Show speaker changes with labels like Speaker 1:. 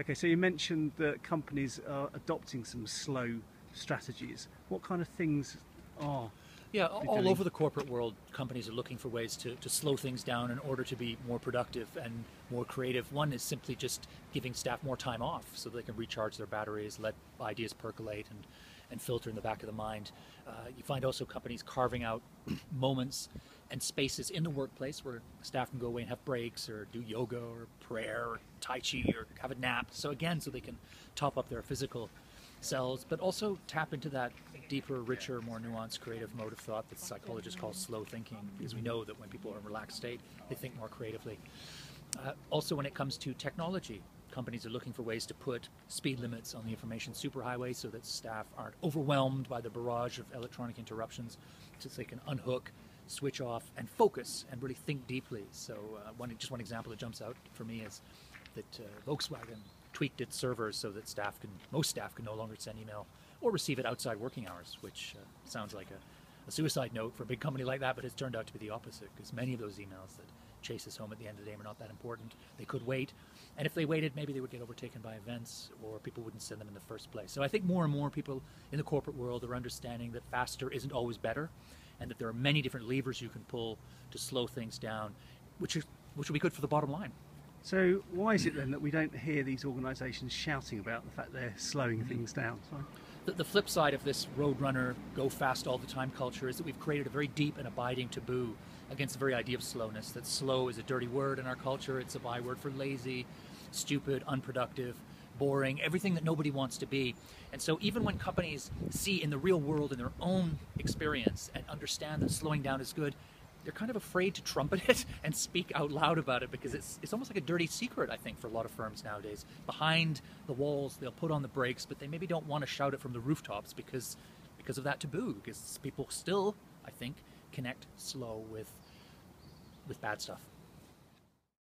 Speaker 1: Okay, so you mentioned that companies are adopting some slow strategies. What kind of things are
Speaker 2: Yeah,
Speaker 1: they
Speaker 2: all
Speaker 1: doing?
Speaker 2: over the corporate world, companies are looking for ways to slow things down in order to be more productive and more creative. One is simply just giving staff more time off so they can recharge their batteries, let ideas percolate and filter in the back of the mind. You find also companies carving out moments and spaces in the workplace where staff can go away and have breaks or do yoga or prayer or tai chi or have a nap. So again, so they can top up their physical selves, but also tap into that deeper, richer, more nuanced, creative mode of thought that psychologists call slow thinking, because we know that when people are in a relaxed state, they think more creatively. Also, when it comes to technology, companies are looking for ways to put speed limits on the information superhighway so that staff aren't overwhelmed by the barrage of electronic interruptions, so they can unhook, switch off, and focus and really think deeply. So just one example that jumps out for me is that Volkswagen tweaked its servers so that most staff can no longer send email or receive it outside working hours, which sounds like a suicide note for a big company like that, but it's turned out to be the opposite, because many of those emails that chase us home at the end of the day are not that important. They could wait, and if they waited, maybe they would get overtaken by events, or people wouldn't send them in the first place. So I think more and more people in the corporate world are understanding that faster isn't always better, and that there are many different levers you can pull to slow things down, which will be good for the bottom line.
Speaker 1: So why is it then that we don't hear these organisations shouting about the fact they're slowing things down? Sorry.
Speaker 2: The flip side of this roadrunner, go fast all the time culture is that we've created a very deep and abiding taboo against the very idea of slowness, that slow is a dirty word in our culture. It's a byword for lazy, stupid, unproductive, boring, everything that nobody wants to be. And so even when companies see in the real world, in their own experience, and understand that slowing down is good, they're kind of afraid to trumpet it and speak out loud about it, because it's almost like a dirty secret, I think, for a lot of firms nowadays. Behind the walls, they'll put on the brakes, but they maybe don't want to shout it from the rooftops because of that taboo, because people still, I think, connect slow with bad stuff.